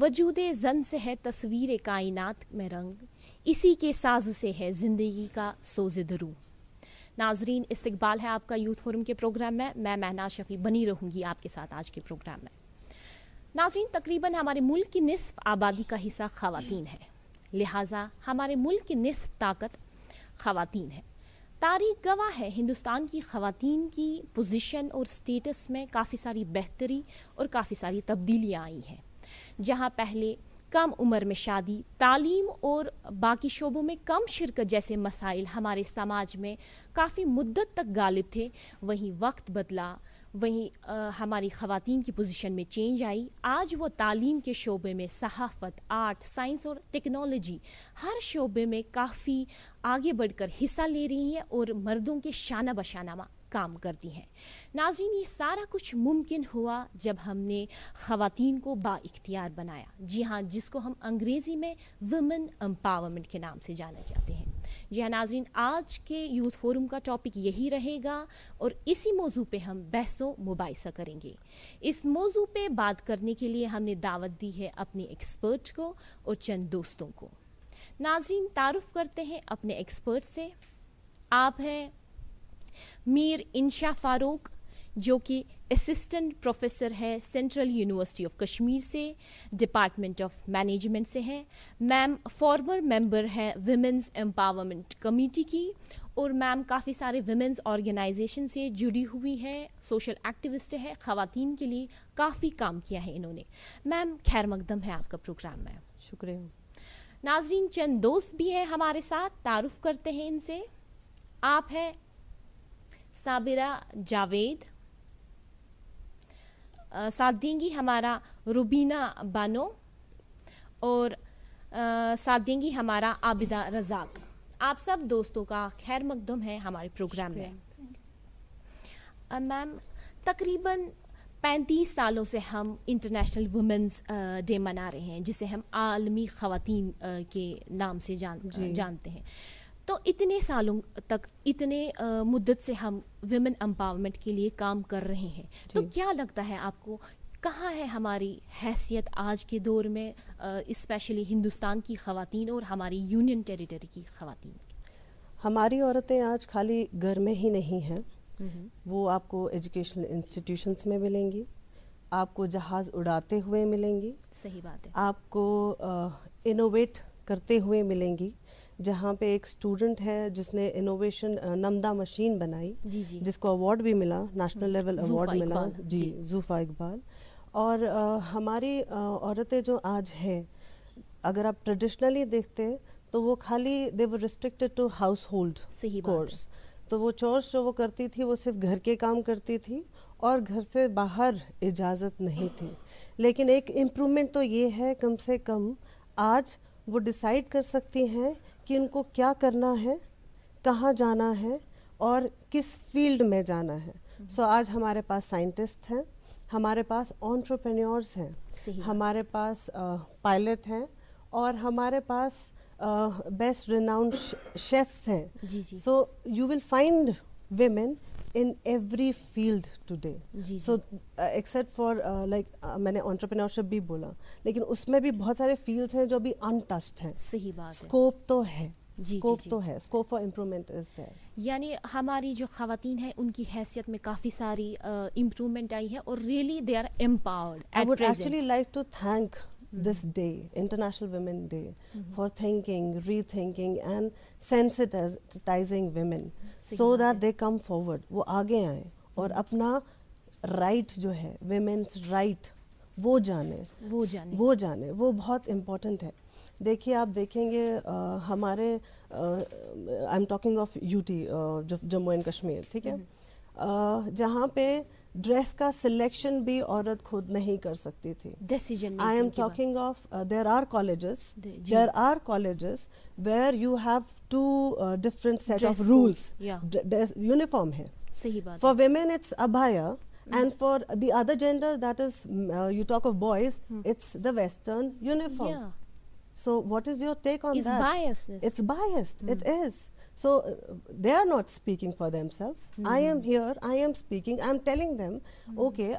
وجود زن سے ہے تصویر کائنات میں رنگ، اسی کے ساز سے ہے زندگی کا سوز درو۔ ناظرین، استقبال ہے آپ کا یوتھ فورم کے پروگرام میں مہناز شفیع بنی رہوں گی آپ کے ساتھ آج کے پروگرام میں۔ ناظرین، تقریباً ہمارے ملک کی نصف آبادی کا حصہ خواتین ہے، لہٰذا ہمارے ملک کی نصف طاقت خواتین ہے۔ تاریخ گواہ ہے ہندوستان کی خواتین کی پوزیشن اور سٹیٹس میں کافی ساری بہتری اور کافی ساری تبدیلیاں آئی ہیں۔ جہاں پہلے کم عمر میں شادی، تعلیم اور باقی شعبوں میں کم شرکت جیسے مسائل ہمارے سماج میں کافی مدت تک غالب تھے، وہیں وقت بدلا، وہیں ہماری خواتین کی پوزیشن میں چینج آئی۔ آج وہ تعلیم کے شعبے میں، صحافت، آرٹ، سائنس اور ٹیکنالوجی، ہر شعبے میں کافی آگے بڑھ کر حصہ لے رہی ہیں اور مردوں کے شانہ بشانہ کام کرتی ہیں۔ ناظرین، یہ سارا کچھ ممکن ہوا جب ہم نے خواتین کو با اختیار بنایا، جی ہاں، جس کو ہم انگریزی میں ویمن امپاورمنٹ کے نام سے جانا جاتے ہیں۔ جی ہاں ناظرین، آج کے یوتھ فورم کا ٹاپک یہی رہے گا اور اسی موضوع پہ ہم بحث و مباحثہ کریں گے۔ اس موضوع پہ بات کرنے کے لیے ہم نے دعوت دی ہے اپنے ایکسپرٹ کو اور چند دوستوں کو۔ ناظرین، تعارف کرتے ہیں اپنے ایکسپرٹ سے۔ آپ ہیں میر انشا فاروق، جو کہ اسسٹنٹ پروفیسر ہے سینٹرل یونیورسٹی آف کشمیر سے، ڈپارٹمنٹ آف مینجمنٹ سے ہے۔ میم فارمر ممبر ہے ویمنز امپاورمنٹ کمیٹی کی، اور میم کافی سارے ویمنز آرگنائزیشن سے جڑی ہوئی ہے، سوشل ایکٹیوسٹ ہے، خواتین کے لیے کافی کام کیا ہے انہوں نے۔ میم خیر مقدم ہے آپ کا پروگرام میں۔ شکریہ۔ ناظرین، چند دوست بھی ہیں ہمارے ساتھ، تعارف کرتے ہیں ان سے۔ آپ ہیں صابرہ جاوید، ساتھ دیں گی ہمارا روبینہ بانو، اور ساتھ دیں گی ہمارا عابدہ رزاق۔ آپ سب دوستوں کا خیر مقدم ہے ہمارے پروگرام میں۔ میم، تقریباً 35 سالوں سے ہم انٹرنیشنل وومنز ڈے منا رہے ہیں، جسے ہم عالمی خواتین کے نام سے جانتے ہیں۔ تو اتنے سالوں تک، اتنے مدت سے ہم ویمن امپاورمنٹ کے لیے کام کر رہے ہیں، تو کیا لگتا ہے آپ کو کہاں ہے ہماری حیثیت آج کے دور میں، اسپیشلی ہندوستان کی خواتین اور ہماری یونین ٹیریٹری کی خواتین؟ ہماری عورتیں آج خالی گھر میں ہی نہیں ہیں، وہ آپ کو ایجوکیشنل انسٹیٹیوشنس میں ملیں گی، آپ کو جہاز اڑاتے ہوئے ملیں گی، صحیح بات ہے، آپ کو انوویٹ کرتے ہوئے ملیں گی۔ جہاں پہ ایک اسٹوڈنٹ ہے جس نے انوویشن نمدہ مشین بنائی، جس کو ایوارڈ بھی ملا، نیشنل لیول ایوارڈ ملا، زوفا اقبال۔ اور ہماری عورتیں جو آج ہیں، اگر آپ ٹریڈیشنلی دیکھتے تو وہ خالی they were restricted to household chores, تو وہ چورس جو وہ کرتی تھی وہ صرف گھر کے کام کرتی تھی اور گھر سے باہر اجازت نہیں تھی۔ لیکن ایک امپرومنٹ تو یہ ہے، کم سے کم آج وہ ڈیسائیڈ کر سکتی ہیں کہ ان کو کیا کرنا ہے، کہاں جانا ہے اور کس فیلڈ میں جانا ہے۔ سو آج ہمارے پاس سائنٹسٹ ہیں، ہمارے پاس انٹرپرینیورس ہیں، ہمارے پاس پائلٹ ہیں، اور ہمارے پاس بیسٹ ریناؤنڈ شیفس ہیں۔ So you will find women in every field today. So except for like میں نے entrepreneurship بھی بولا، لیکن اس میں بھی بہت سارے fields ہیں جو ابھی untouched ہیں۔ صحیح بات ہے، اسکوپ تو ہے، اسکوپ تو ہے، scope for improvement is there۔ یعنی ہماری جو خواتین ہیں ان کی حیثیت میں کافی ساری امپرومنٹ آئی ہے، اور really they are empowered. I would actually like to thank this day, International Women Day, for thinking, rethinking and sensitizing women so that they come forward، وہ آگے آئیں اور اپنا رائٹ جو ہے، ویمنس رائٹ، وہ جانیں، وہ بہت امپورٹنٹ ہے۔ دیکھیے، آپ دیکھیں گے ہمارے آئی am talking of U T, Jammu and Kashmir, ٹھیک ہے، جہاں پہ ڈریس کا سلیکشن بھی عورت خود نہیں کر سکتی تھی۔ I am talking of there are colleges where you have two different set of rules, uniform ہے۔ فار ویمن اٹس ابایا، and for the other gender, that is you talk of boys, it's the western uniform. So what is your take on that? Biasness. It's biased. It is. So they are not speaking for themselves. I am here, I am speaking, I am telling them, okay,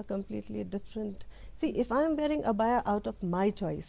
a completely different. See, if I am wearing abaya out of my choice,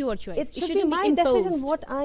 your choice. It should be my decision what I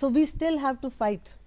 So we still have to fight.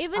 even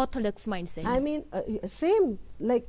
orthodox mindset. I mean same like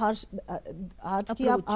harsh.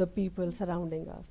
the people surrounding us.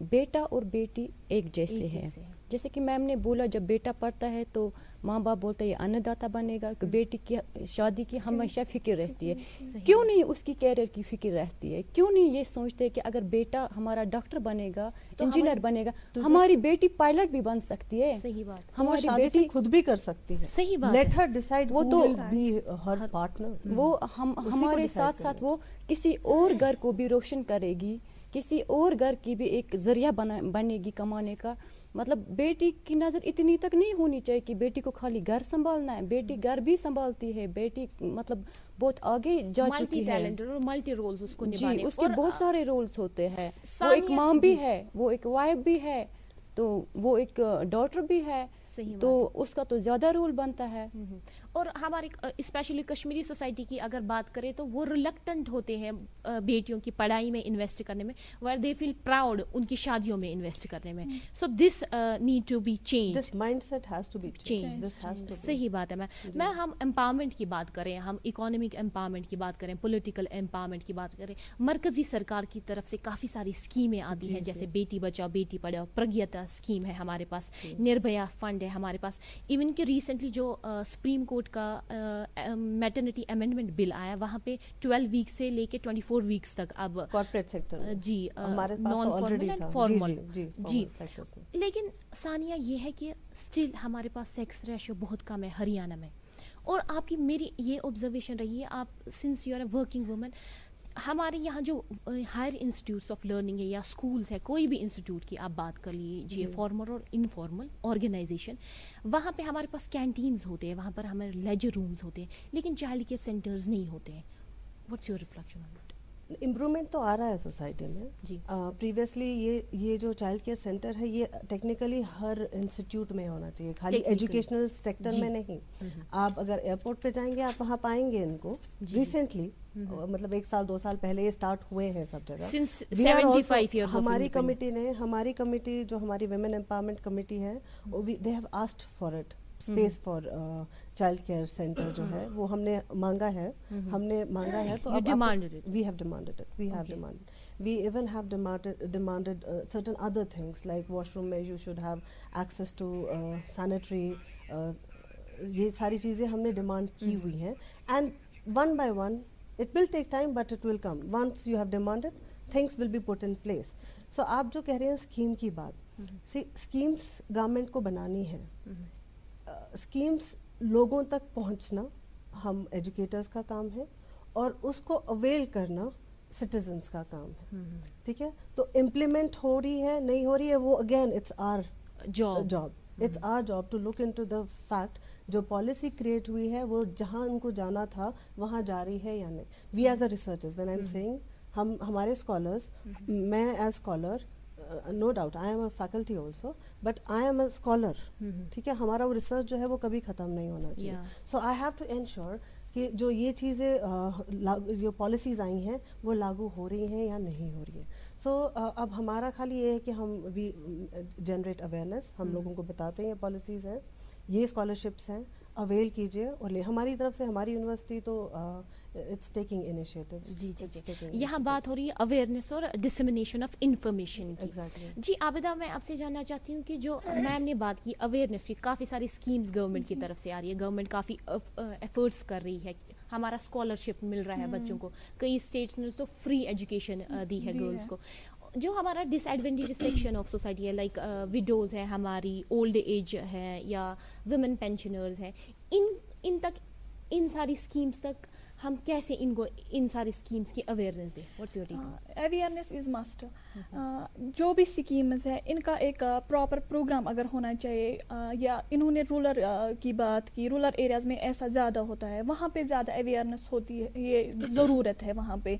بیٹا اور بیٹی ایک جیسے ہیں. جیسے کہ میم نے بولا جب بیٹا پڑھتا ہے تو ماں باپ بولتا ہے یہ انّداتا بنے گا, کہ بیٹی کی شادی کی ہمیشہ فکر رہتی ہے. کیوں نہیں اس کی کیریئر کی فکر رہتی ہے؟ کیوں نہیں یہ سوچتے کہ اگر بیٹا ہمارا ڈاکٹر بنے گا, انجینئر بنے گا, ہماری بیٹی پائلٹ بھی بن سکتی ہے. صحیح بات. ہماری بیٹی خود بھی کر سکتی ہے. صحیح بات. Let her decide who will be her partner. وہ ہمارے ساتھ ساتھ وہ کسی اور گھر کو بھی روشن کرے گی, کسی اور گھر کی بھی ایک ذریعہ بنے گی کمانے کا. مطلب بیٹی کی نظر اتنی تک نہیں ہونی چاہیے کہ بیٹی کو خالی گھر سنبھالنا ہے. بیٹی گھر بھی سنبھالتی ہے, بیٹی مطلب بہت آگے جا چکی ہے, ملٹی رولز اس کو جی اس کے بہت سارے رولز ہوتے ہیں. وہ ایک ماں بھی ہے, وہ ایک وائف بھی ہے, تو وہ ایک ڈاٹر بھی ہے, تو اس کا تو زیادہ رول بنتا ہے. اور ہماری اسپیشلی کشمیری سوسائٹی کی اگر بات کریں تو وہ ریلکٹنٹ ہوتے ہیں بیٹیوں کی پڑھائی میں انویسٹ کرنے میں, ویئر دے فیل پراؤڈ ان کی شادیوں میں انویسٹ کرنے میں. So this need to be change, this mindset has to be change. صحیح بات ہے. میں ہم امپاورمنٹ کی بات کریں, ہم اکانومک امپاورمنٹ کی بات کریں, پولیٹیکل امپاورمنٹ کی بات کریں, مرکزی سرکار کی طرف سے کافی ساری اسکیمیں آتی ہیں, جیسے بیٹی بچاؤ بیٹی پڑھاؤ, پرگیتا اسکیم ہے ہمارے پاس, نربھیا فنڈ ہے ہمارے پاس. ایون کہ ریسنٹلی جو سپریم کورٹ کا میٹرنٹی امینڈمنٹ بل آیا, وہاں پہ 12 ویکس سے لے کے 24 ویکس تک اب کارپوریٹ سیکٹر جی نان فارمل اینڈ فارمل. جی لیکن ثانیہ یہ ہے کہ اسٹل ہمارے پاس سیکس ریشو بہت کم ہے ہریانہ میں. اور آپ کی میری یہ آبزرویشن رہی ہے, آپ since you are a working woman, ہمارے یہاں جو ہائر انسٹیٹیوٹس آف لرننگ ہے یا اسکولس ہے, کوئی بھی انسٹیٹیوٹ کی آپ بات کر لیجیے, فارمل اور انفارمل آرگنائزیشن, وہاں پہ ہمارے پاس کینٹینز ہوتے ہیں, وہاں پر ہمارے لیجر رومز ہوتے ہیں, لیکن چائلڈ کیئر سینٹرز نہیں ہوتے ہیں. What's your reflection on that? Improvement تو آ رہا ہے سوسائٹی میں. جی پریویسلی یہ جو چائلڈ کیئر سینٹر ہے یہ ٹیکنیکلی ہر انسٹیٹیوٹ میں ہونا چاہیے, خالی ایجوکیشنل سیکٹر میں نہیں. آپ اگر ایئرپورٹ پہ جائیں گے آپ وہاں پائیں گے ان کو. ریسنٹلی مطلب 1 سال 2 سال پہلے یہ اسٹارٹ ہوئے ہیں سب جگہ. ہماری کمیٹی جو ہماری ویمن امپاورمنٹ کمیٹی ہے, they have asked for it space for child care centre جو ہے وہ ہم نے مانگا ہے تو we have demanded it. We even have demanded certain other things like washroom میں you should have access to sanitary, یہ ساری چیزیں ہم نے ڈیمانڈ کی ہوئی ہیں. And one by one it will take time but it will come. Once you have demanded, things will be put in place. So آپ جو کہہ رہے ہیں اسکیم کی بات, اسکیمس گورنمنٹ کو بنانی ہے, اسکیمس لوگوں تک پہنچنا ہم ایجوکیٹرز کا کام ہے, اور اس کو اویل کرنا سٹیزنس کا کام ہے. ٹھیک ہے, تو امپلیمنٹ ہو رہی ہے نہیں ہو رہی ہے وہ again it's our job. It's our job to look into the fact جو پالیسی کریٹ ہوئی ہے وہ جہاں ان کو جانا تھا وہاں جا رہی ہے یا نہیں. We as a researchers when I am seeing, ہمارے اسکالرس, میں as scholar, no doubt I am a faculty also but I am a scholar. ٹھیک ہے, ہمارا وہ ریسرچ جو ہے وہ کبھی ختم نہیں ہونا چاہیے. So I have to ensure کہ جو یہ چیزیں جو پالیسیز آئی ہیں وہ لاگو ہو رہی ہیں یا نہیں ہو رہی ہیں. سو اب ہمارا خالی یہ ہے کہ ہم وی جنریٹ اویئرنیس, ہم لوگوں کو بتاتے ہیں یہ پالیسیز ہیں, یہ اسکالرشپس ہیں, اویل کیجیے اور لے. ہماری طرف سے ہماری یونیورسٹی تو اٹس ٹیکنگ انیشیٹو. جی یہاں بات ہو رہی ہے اویئرنیس اور ڈسمینیشن آف انفارمیشن کی. جی عابدہ, میں آپ سے جاننا چاہتی ہوں کہ جو میم نے بات کی اویئرنیس کی, کافی ساری اسکیمز گورنمنٹ کی طرف سے آ رہی ہے, گورنمنٹ کافی ایفرٹس کر رہی ہے, ہمارا اسکالرشپ مل رہا ہے بچوں کو, کئی اسٹیٹس نے اس کو فری ایجوکیشن دی ہے گرلس کو. جو ہمارا ڈس ایڈوانٹیج سیکشن آف سوسائٹی ہے, لائک وڈوز ہے ہماری, اولڈ ایج ہے, یا ویمن پینشنرز ہیں, ان تک ان ساری اسکیمس تک ہم کیسے ان کو ان ساری اسکیمس کی اویئرنیس دیں؟ What's your take? Awareness is must. جو بھی اسکیمز ہیں ان کا ایک پراپر پروگرام اگر ہونا چاہیے, یا انہوں نے رولر کی بات کی, رولر ایریاز میں ایسا زیادہ ہوتا ہے, وہاں پہ زیادہ اویئرنیس ہوتی ہے, یہ ضرورت ہے وہاں پہ.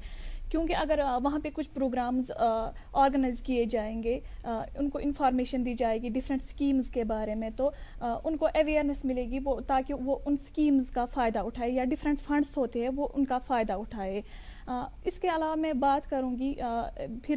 کیونکہ اگر وہاں پہ کچھ پروگرامز آرگنائز کیے جائیں گے, ان کو انفارمیشن دی جائے گی ڈفرینٹ اسکیمز کے بارے میں, تو ان کو اویئرنیس ملے گی, وہ تاکہ وہ ان اسکیمز کا فائدہ اٹھائے, یا ڈفرینٹ فنڈس ہوتے ہیں وہ ان کا فائدہ اٹھائے. اس کے علاوہ میں بات کروں گی پھر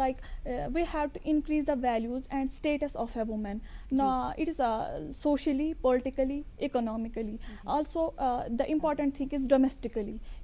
like we have to increase the values and status of a woman. Now it is socially, politically, economically. Also the important thing is domestically,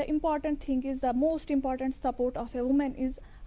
the important thing is the most important support of a woman is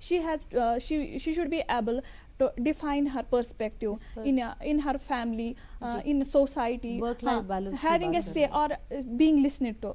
she should be able to define her perspective in her family, in society, work life balance, having a say or being listened to.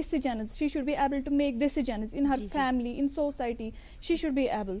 decisions she should be able to make decisions in her family, in society. she should be able.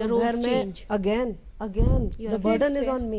The roles change. again the burden is on me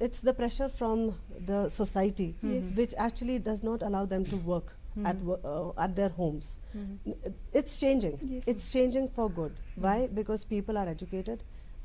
it's the pressure from the society which actually does not allow them to work at their homes. It's changing. It's changing for good. Why? Because people are educated.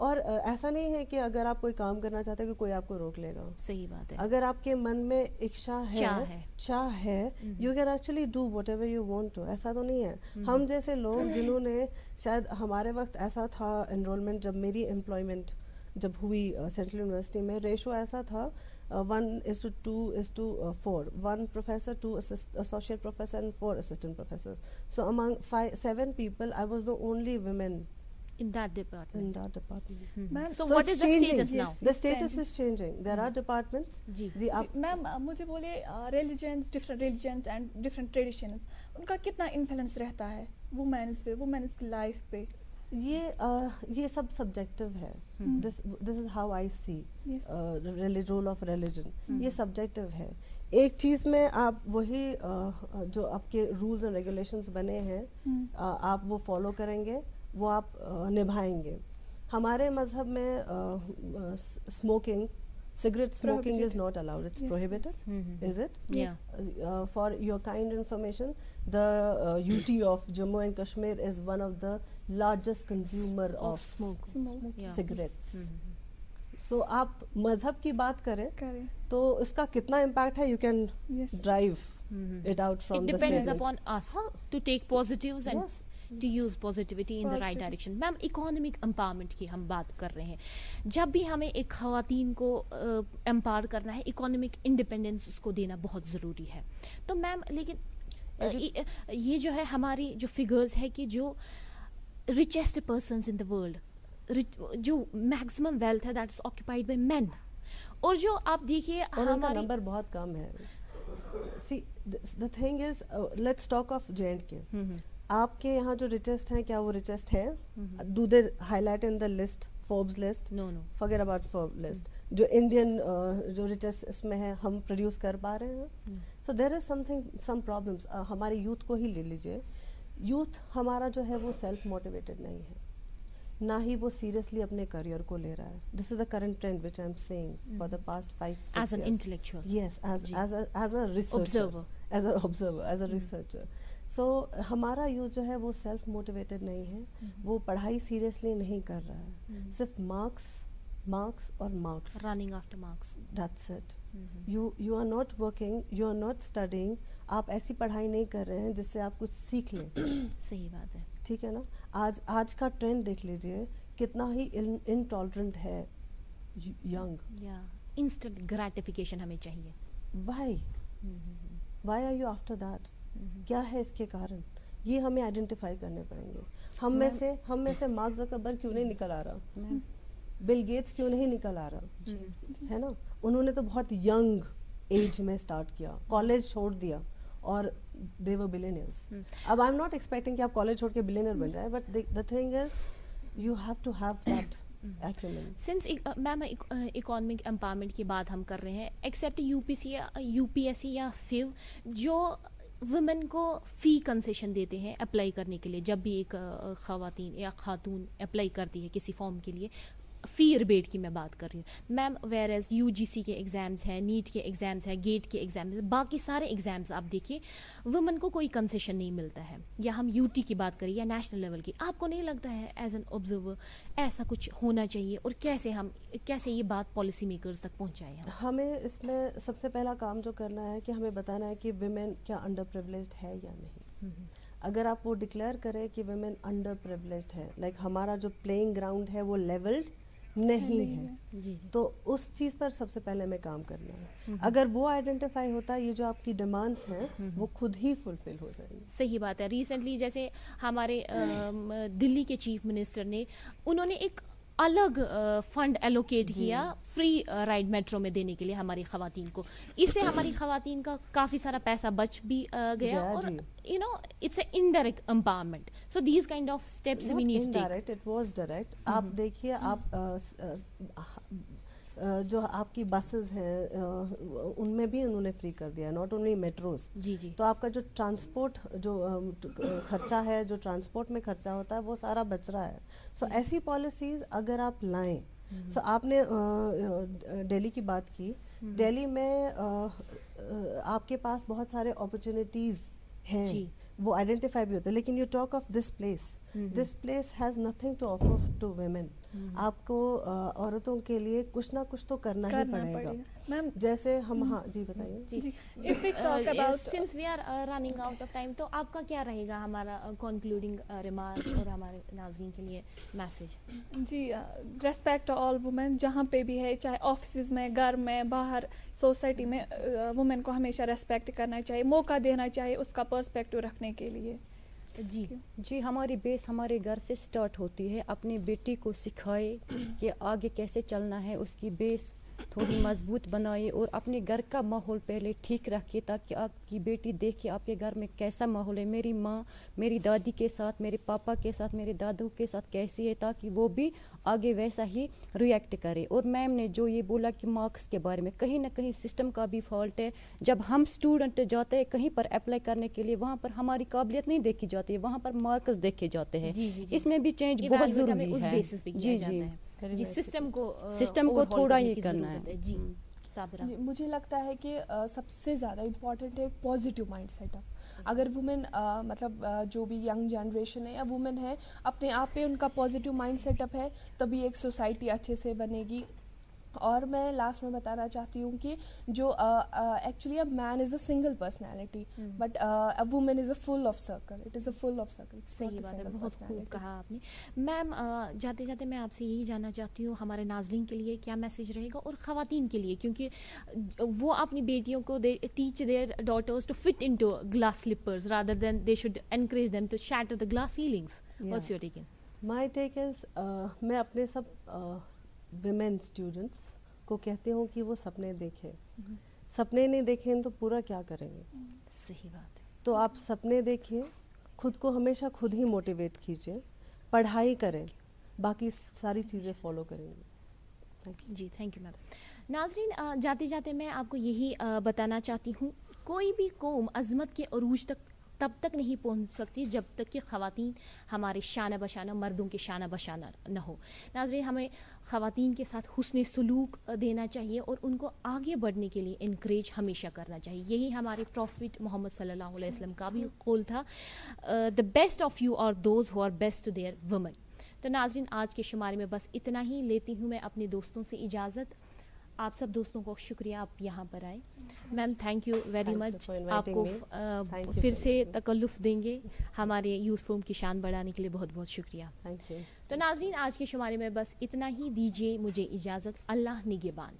اور ایسا نہیں ہے کہ اگر آپ کوئی کام کرنا چاہتے ہیں کہ کوئی آپ کو روک لے گا. صحیح بات ہے. اگر آپ کے من میں ایک چاہ ہے you can actually do whatever you want to. ایسا تو نہیں ہے. ہم جیسے لوگ جنہوں نے شاید ہمارے وقت ایسا تھا انرولمنٹ جب میری امپلائمنٹ جب ہوئی سینٹرل یونیورسٹی میں ریشو ایسا تھا 1:2:4 1 professor 2 associate professor and 4 assistant professors. So among 7 people I was the only woman in that department. So what is the status now? The status is changing. There are departments. G ma'am مجھے بولے religions different religions and different traditions ان کا کتنا influence رہتا ہے womens پہ womens کی life پہ. یہ سب سبجیکٹو ہے. This is how I see role of religion. یہ سبجیکٹو ہے. ایک چیز میں آپ وہی جو آپ کے رولز اینڈ ریگولیشنز بنے ہیں آپ وہ فالو کریں گے, وہ آپ نبھائیں گے. ہمارے مذہب میں smoking cigarette smoking is not allowed. It's prohibited. Is it? Yeah. For your kind information, the UT of Jammu and Kashmir is one of the largest consumer of smoke. Cigarettes. So آپ مذہب کی بات کریں تو اس کا کتنا impact ہے. You can drive it out from the statement. It depends statement. upon us to take positives and to use positivity in the right direction. Ma'am economic empowerment کی ہم بات کر رہے ہیں. جب بھی ہمیں ایک خواتین کو امپاور کرنا ہے اکانومک انڈیپینڈنس اس کو دینا بہت ضروری ہے. تو میم لیکن یہ جو ہے ہماری جو فگرز ہے کہ جو richest persons in the world جو میکسیمم ویلتھ ہے that is occupied by men. اور جو آپ دیکھیے ہمارا نمبر بہت کم ہے. See the thing is let's talk of J&K. آپ کے یہاں جو ریچسٹ ہیں کیا وہ ریچسٹ ہے؟ Do they highlight in the list Forbes list? No no forget about Forbes list. جو انڈین جو ریچسٹ اس میں ہے ہم پروڈیوس کر پا رہے ہیں. سو دیر از سم پرابلمس. ہمارے یوتھ کو ہی لے لیجیے. یوتھ ہمارا جو ہے وہ سیلف موٹیویٹڈ نہیں ہے, نہ ہی وہ سیریسلی اپنے کریئر کو لے رہا ہے. This is the current trend which I am seeing for the past 5-6 years. As an intellectual. Yes as a researcher, as a observer, as a researcher. So ہمارا یوتھ جو ہے وہ سیلف موٹیویٹڈ نہیں ہے. وہ پڑھائی سیریسلی نہیں کر رہا ہے. صرف مارکس اور marks, running after marks. That's it. You are not working, you are not studying. آپ ایسی پڑھائی نہیں کر رہے ہیں جس سے آپ کچھ سیکھ لیں. صحیح بات ہے. ٹھیک ہے نا. آج کا ٹرینڈ دیکھ لیجیے کتنا ہی انٹالرنٹ ہے ینگ. انسٹنٹ گریٹیفیکیشن ہمیں چاہیے. Why are you after that? کیا ہے اس کے کارن؟ یہ ہمیں آئیڈینٹیفائی کرنے پڑیں گے. ہم میں سے مارک زکربرگ کیوں نہیں نکل آ رہا؟ بل گیٹس کیوں نہیں نکل آ رہا؟ ہے نا. انہوں نے تو بہت ینگ ایج میں اسٹارٹ کیا, کالج چھوڑ دیا اور they were billionaires. اب I'm not expecting کہ آپ کالج چھوڑ کے بلینئر بن جائے, but the thing is you have to have that acumen. Since ma'am economic empowerment کی بات ہم کر رہے ہیں, except U P S C یا فیو جو ویمن کو فی کنسیشن دیتے ہیں اپلائی کرنے کے لیے, جب بھی ایک خواتین یا خاتون اپلائی کرتی ہے کسی فارم کے لیے, فی ریبیٹ کی میں بات کر رہی ہوں میم. ویئر ایز یو جی سی کے ایگزامس ہیں, نیٹ کے ایگزامس ہیں, گیٹ کے ایگزامس ہیں, باقی سارے ایگزامس آپ دیکھیے وومن کو کوئی کنسیشن نہیں ملتا ہے. یا ہم یو ٹی کی بات کریں یا نیشنل لیول کی, آپ کو نہیں لگتا ہے ایز این آبزرور ایسا کچھ ہونا چاہیے؟ اور کیسے یہ بات پالیسی میکرز تک پہنچائے؟ ہمیں اس میں سب سے پہلا کام جو کرنا ہے کہ ہمیں بتانا ہے کہ ویمن کیا انڈر پریولیجڈ ہے یا نہیں. اگر آپ وہ ڈکلیئر کریں کہ ویمن انڈر پریولیجڈ ہے, لائک ہمارا جو پلینگ گراؤنڈ ہے وہ لیولڈ نہیں ہے, تو اس چیز پر سب سے پہلے ہمیں کام کرنا ہے. اگر وہ آئیڈینٹیفائی ہوتا ہے, یہ جو آپ کی ڈیمانڈس ہیں وہ خود ہی فلفل ہو جائیں گی. صحیح بات ہے. ریسنٹلی جیسے ہمارے دلی کے چیف منسٹر نے, انہوں نے ایک الگ فنڈ ایلوکیٹ کیا فری رائڈ میٹرو میں دینے کے لیے ہماری خواتین کو. اس سے ہماری خواتین کا کافی سارا پیسہ بچ بھی گیا, اور you know it's a indirect empowerment. So these kind of steps we need to take. It was direct. آپ دیکھیے, آپ جو آپ کی بسز ہیں ان میں بھی انہوں نے فری کر دیا, ناٹ اونلی میٹروز. تو آپ کا جو ٹرانسپورٹ جو خرچہ ہے, جو ٹرانسپورٹ میں خرچہ ہوتا ہے, وہ سارا بچ رہا ہے. سو ایسی پالیسیز اگر آپ لائیں. سو آپ نے دہلی کی بات کی. دہلی میں آپ کے پاس بہت سارے اپرچونیٹیز ہیں, وہ آئیڈینٹیفائی بھی ہوتے ہیں, لیکن you talk of this place has nothing to offer to women. آپ کو عورتوں کے لیے کچھ نہ کچھ تو کرنا ہی پڑے گا. میم جیسے ہم ہاں جی بتائیے. Since we are running out of time, تو آپ کا کیا رہے گا ہمارا کنکلوڈنگ ریمارک اور ہمارے ناظرین کے لیے میسج؟ جی, ریسپیکٹ آل وومین جہاں پہ بھی ہے, چاہے آفسز میں, گھر میں, باہر, سوسائٹی میں, وومین کو ہمیشہ ریسپیکٹ کرنا چاہیے, موقع دینا چاہیے اس کا پرسپیکٹو رکھنے کے لیے. جی ہماری بیس ہمارے گھر سے سٹارٹ ہوتی ہے. اپنی بیٹی کو سکھائے کہ آگے کیسے چلنا ہے, اس کی بیس تھوڑی مضبوط بنائے اور اپنے گھر کا ماحول پہلے ٹھیک رکھیے تاکہ آپ کی بیٹی دیکھے آپ کے گھر میں کیسا ماحول ہے. میری ماں میری دادی کے ساتھ, میرے پاپا کے ساتھ, میرے دادو کے ساتھ کیسی ہے, تاکہ وہ بھی آگے ویسا ہی ریئیکٹ کرے. اور میم نے جو یہ بولا کہ مارکس کے بارے میں, کہیں نہ کہیں سسٹم کا بھی فالٹ ہے. جب ہم اسٹوڈنٹ جاتے ہیں کہیں پر اپلائی کرنے کے لیے, وہاں پر ہماری قابلیت نہیں دیکھی جاتی ہے, وہاں پر مارکس دیکھے جاتے ہیں. اس میں بھی چینج بہت ضروری ہے. جی سسٹم کو تھوڑا ہی کرنا ہے. جی مجھے لگتا ہے کہ سب سے زیادہ امپورٹنٹ ہے ایک پازیٹیو مائنڈ سیٹ اپ. اگر وومن مطلب جو بھی ینگ جنریشن ہے یا وومن ہے, اپنے آپ پہ ان کا پازیٹیو مائنڈ سیٹ اپ ہے, تبھی ایک سوسائٹی اچھے سے بنے گی. اور میں لاسٹ میں بتانا چاہتی ہوں کہ جو actually a man is a single personality but a woman is a full of circle, it is a full of circle. صحیح بات ہے, بہت خوب کہا آپ نے. میم جاتے جاتے میں آپ سے یہی جاننا چاہتی ہوں ہمارے ناظرین کے لیے کیا میسیج رہے گا, اور خواتین کے لیے, کیونکہ وہ اپنی بیٹیوں کو teach their daughters to fit in to glass slippers rather than they should encourage them to shatter the glass ceilings. What's your take on? My take is, میں اپنے سب ویمن اسٹوڈنٹس کو کہتی ہوں کہ وہ سپنے دیکھیں. سپنے نہیں دیکھیں تو پورا کیا کریں گے. صحیح بات ہے. تو آپ سپنے دیکھیں, خود کو ہمیشہ خود ہی موٹیویٹ کیجیے, پڑھائی کریں, باقی ساری چیزیں فالو کریں گے. جی تھینک یو میم. ناظرین جاتے جاتے میں آپ کو یہی بتانا چاہتی ہوں, کوئی بھی قوم عظمت کے عروج تک تب تک نہیں پہنچ سکتی جب تک کہ خواتین ہمارے شانہ بشانہ مردوں کے شانہ بشانہ نہ ہو. ناظرین ہمیں خواتین کے ساتھ حسن سلوک دینا چاہیے اور ان کو آگے بڑھنے کے لیے انکریج ہمیشہ کرنا چاہیے. یہی ہمارے پروفٹ محمد صلی اللہ علیہ وسلم کا بھی قول تھا, the best of you are those who are best to their women. تو ناظرین آج کے شمارے میں بس اتنا ہی. لیتی ہوں میں اپنے دوستوں سے اجازت. آپ سب دوستوں کو شکریہ آپ یہاں پر آئے. Ma'am thank you very much. آپ کو پھر سے تکلف دیں گے, ہمارے یوتھ فورم کی شان بڑھانے کے لیے بہت بہت شکریہ. Thank you. تو ناظرین آج کے شمارے میں بس اتنا ہی. دیجیے مجھے اجازت. اللہ نگہبان.